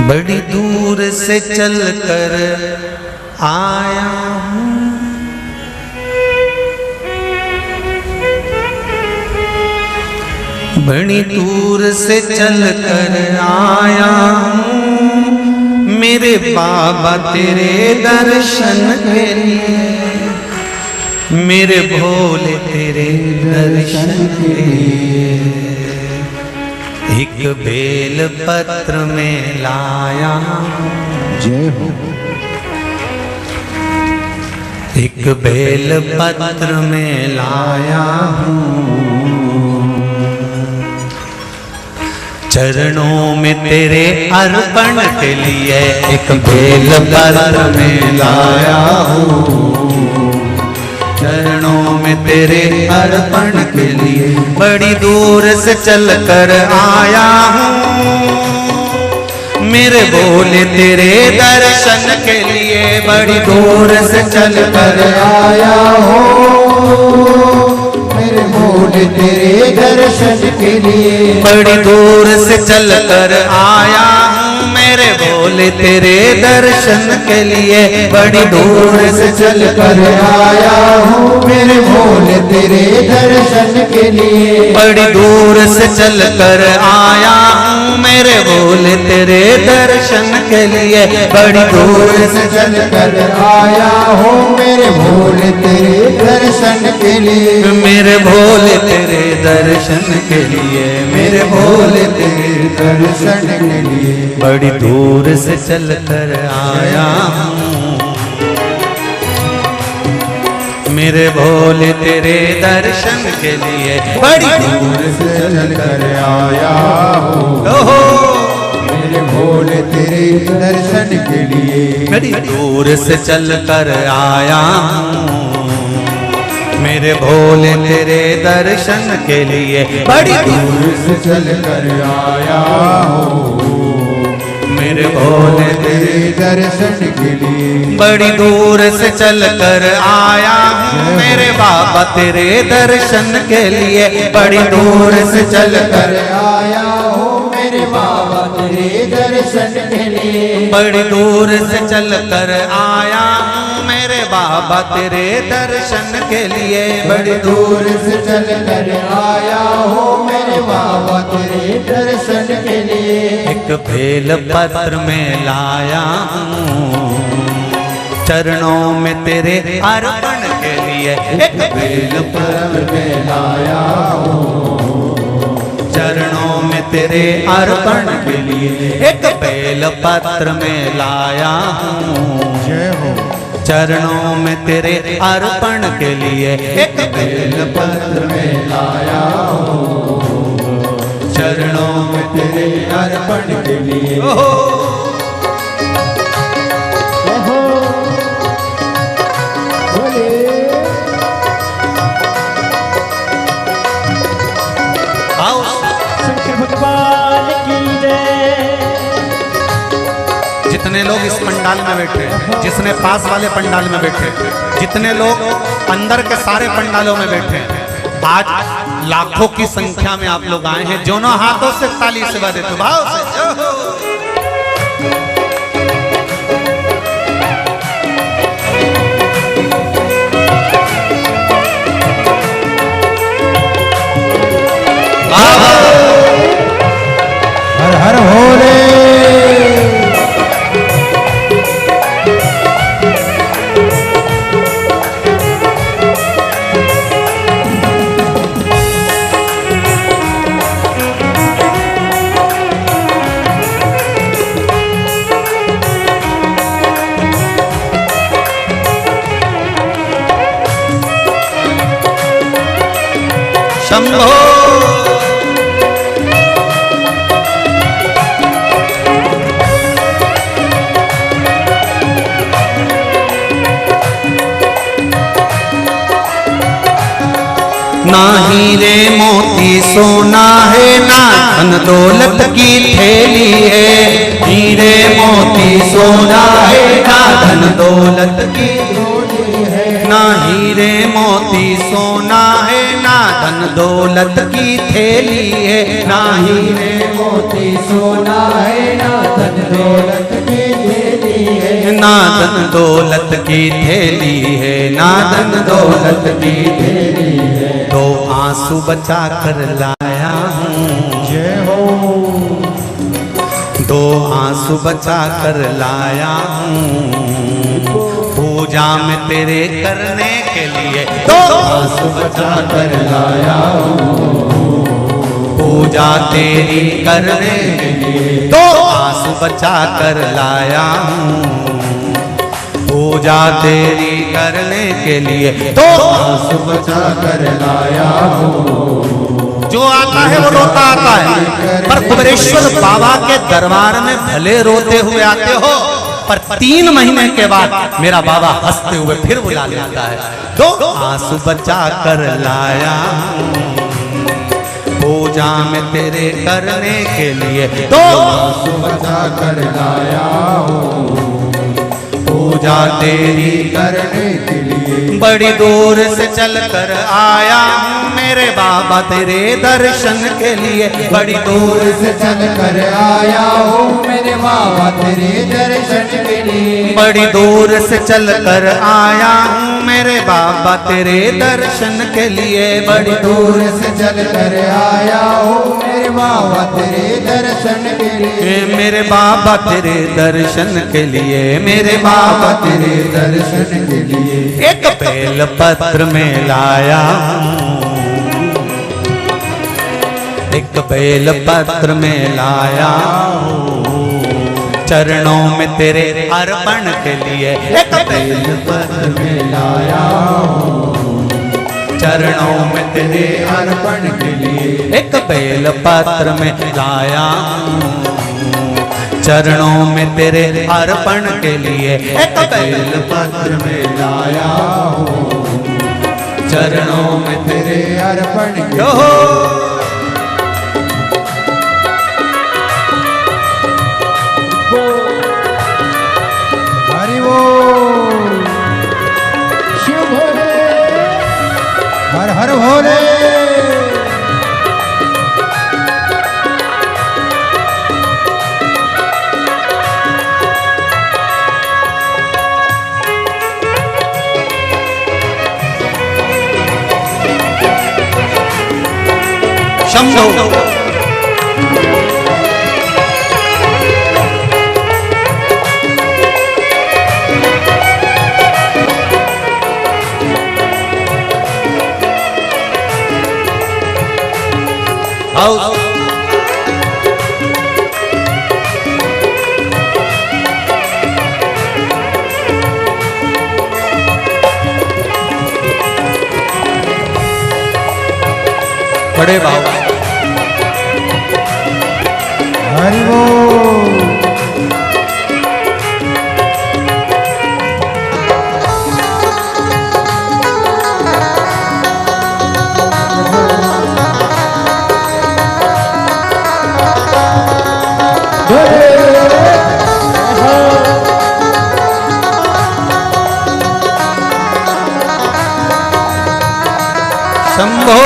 बड़ी दूर से चल कर आया हूँ, बड़ी दूर से चल कर आया हूँ, मेरे बाबा तेरे दर्शन के लिए, मेरे भोले तेरे दर्शन के लिए। एक बेल पत्र में लाया, जय हो। एक बेल पत्र में लाया हूँ, चरणों में तेरे अर्पण के लिए। एक बेल पत्र में लाया हूँ, चरणों में तेरे अर्पण के लिए। बड़ी दूर से चल कर आया हूँ, मेरे भोले तेरे दर्शन के लिए। बड़ी दूर से चल कर आया हूँ, मेरे भोले तेरे दर्शन के लिए। बड़ी दूर से चल कर आया हूँ, मेरे भोले तेरे दर्शन के लिए। बड़ी दूर से चल कर आया हूँ, मेरे भोले तेरे दर्शन के लिए। बड़ी दूर से चल कर आया हूँ, मेरे भोले तेरे दर्शन के लिए। बड़ी दूर से चल कर आया हूँ, मेरे भोले तेरे दर्शन के लिए। मेरे भोले तेरे दर्शन के लिए, मेरे भोले तेरे दर्शन के लिए। बड़ी दूर से चल कर आया हूँ, मेरे भोले तेरे दर्शन के लिए। बड़ी दूर से चल कर आया हूँ, मेरे भोले तेरे दर्शन के लिए। बड़ी दूर से चल कर आया हूँ, मेरे भोले तेरे दर्शन के लिए। बड़ी दूर से चल कर आया हूँ, मेरे भोले तेरे दर्शन के लिए। बड़ी दूर से चल कर आया हूँ, मेरे बाबा तेरे दर्शन के लिए। बड़ी दूर से चल कर आया हूँ, मेरे बाबा तेरे दर्शन के लिए। बड़ी दूर से चल कर आया हूँ, मेरे बाबा तेरे दर्शन के लिए। बड़ी दूर से चल कर आया हूँ, मेरे बाबा तेरे दर्शन के लिए। एक बेल पत्र में लाया हूँ, चरणों में तेरे अर्पण के लिए। एक बेल पत्र में लाया हूँ, चरणों में तेरे अर्पण के लिए। एक बेल पत्र में लाया हूँ, जय हो। चरणों में तेरे अर्पण के लिए। एक बेल पत्र में लाया हूँ, चरणों में तेरे अर्पण के लिए। आओ शंकर भगवान की जय। जितने लोग इस पंडाल में बैठे, जिसने पास वाले पंडाल में बैठे, जितने लोग अंदर के सारे पंडालों में बैठे, आज लाखों की संख्या में आप लोग आए हैं। दोनों हाथों से ताली से बजा देते भाव से। हर हर भोले। शंभो ना हीरे मोती सोना है, ना धन दौलत की थैली है। हीरे मोती सोना है, ना धन दौलत की, ना हीरे मोती सोना है, ना धन दौलत की थैली है, ना हीरे मोती सोना है, ना धन दौलत की थैली है, ना धन दौलत की थैली है, ना धन दौलत की थैली है। दो आंसू बचा कर लाया हूँ, जय हो। दो आंसू बचा कर लाया हूँ, पूजा में तेरे करने के लिए दो आंसू बचा कर लाया हूँ, पूजा तेरी करने के लिए दो आंसू बचा कर लाया हूँ, पूजा तेरी करने के लिए दो आंसू बचा कर लाया हूँ। जो आता है वो रोता आता है, पर कुबेरेश्वर बाबा के दरबार में भले रोते हुए आते हो, पर 3 महीने के बाद मेरा बाबा हंसते हुए फिर बुला लेता है। दो आंसू बचा कर लाया हूँ, पूजा में तेरे करने के लिए दो आंसू बचा कर लाया हूँ, पूजा तेरी करने के लिए। बड़ी दूर से चल कर आया हूँ मेरे बाबा तेरे दर्शन के लिए, बड़ी दूर से चल कर आया हूँ मेरे बाबा तेरे दर्शन के लिए। बड़ी दूर से चल कर आया हूँ मेरे बाबा तेरे दर्शन के लिए, बड़ी दूर से चल कर आया हूँ मेरे बाबा तेरे दर्शन के लिए। मेरे बाबा तेरे दर्शन के लिए, मेरे बाबा तेरे दर्शन के लिए। एक बेल पत्र में लाया हूँ, एक बेल पत्र में लाया हूँ, चरणों में तेरे अर्पण के लिए एक बेल पत्र में लाया हूँ, चरणों में तेरे अर्पण के लिए। एक बेल पत्र में लाया हूँ, चरणों में तेरे अर्पण के लिए एक बेल पत्र में लाया हूँ, चरणों में तेरे अर्पण के लिए। हरि बोल, शिव भोले, हर हर भोले। शंभो आओ बड़े बाबा हरि बोल। शंभो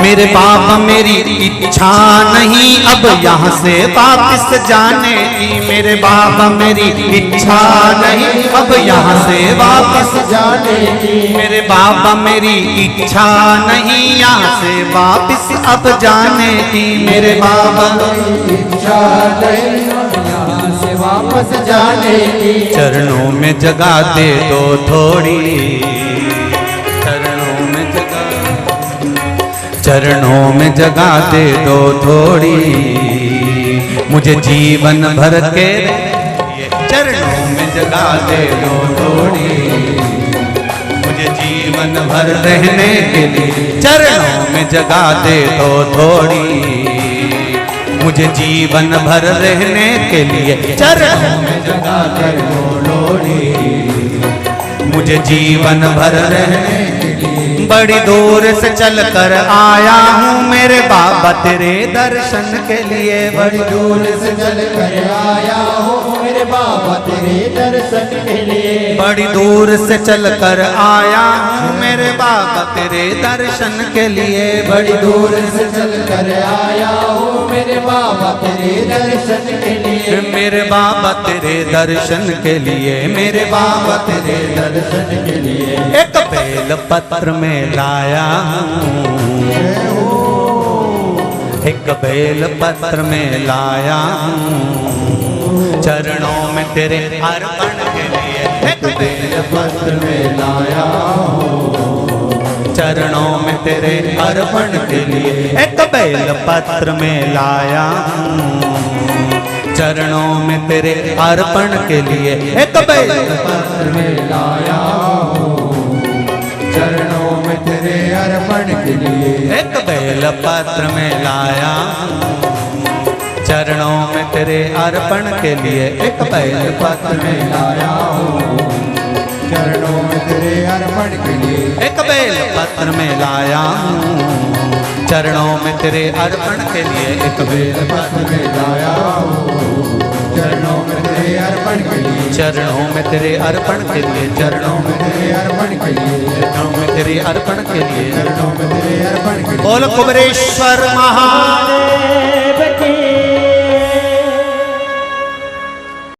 मेरे बाबा मेरी इच्छा नहीं अब यहाँ से वापस जाने की, मेरे बाबा मेरी इच्छा नहीं अब यहाँ से वापस जाने की, मेरे बाबा मेरी इच्छा नहीं यहाँ से वापस अब जाने की, मेरे बाबा इच्छा नहीं यहाँ से वापस जाने की। चरणों में जगह दे दो थोड़ी, चरणों में जगह, चरणों में जगह दे दो थोड़ी, मुझे जीवन भर के चरणों में जगह दे दो थोड़ी, मुझे जीवन भर रहने के लिए चरणों में जगह दे दो थोड़ी, मुझे जीवन भर रहने के लिए चरणों में जगह कर दो थोड़ी, मुझे जीवन भर रहने के लिए बड़ी दूर से चल कर आया हूँ मेरे बाबा तेरे दर्शन के लिए। बड़ी दूर से चल कर आया हूँ मेरे बाबा तेरे दर्शन के लिए। बड़ी दूर से चल कर आया हूँ मेरे बाबा तेरे दर्शन के लिए। बड़ी दूर से चल कर आया हूँ मेरे बाबा तेरे दर्शन के लिए। मेरे बाबा तेरे दर्शन के लिए, मेरे बाबा तेरे दर्शन के लिए एक बेल पत्र में लाया हूँ, एक बेल पत्र में लाया हूँ चरणों में तेरे अर्पण के लिए। एक बेल पत्र में लाया हूँ चरणों में तेरे अर्पण के लिए। एक बेल पत्र में लाया हूँ चरणों में तेरे अर्पण के लिए। एक बेल पत्र में लाया हूँ चरणों में तेरे अर्पण के लिए। एक बेल पत्र में लाया चरणों में तेरे अर्पण के लिए। एक बेल पत्र में लाया हूँ चरणों में तेरे अर्पण के लिए। एक बेल पत्र में लाया चरणों में तेरे अर्पण के लिए। एक बेल पत्र में लाया हूँ चरणों में तेरे अर्पण के लिए। चरणों में तेरे अर्पण के लिए। चरणों में तेरे अर्पण के लिए। चरणों में तेरे अर्पण के लिए। चरणों में तेरे अर्पण के लिए। बोल कुबेरेश्वर महादेव।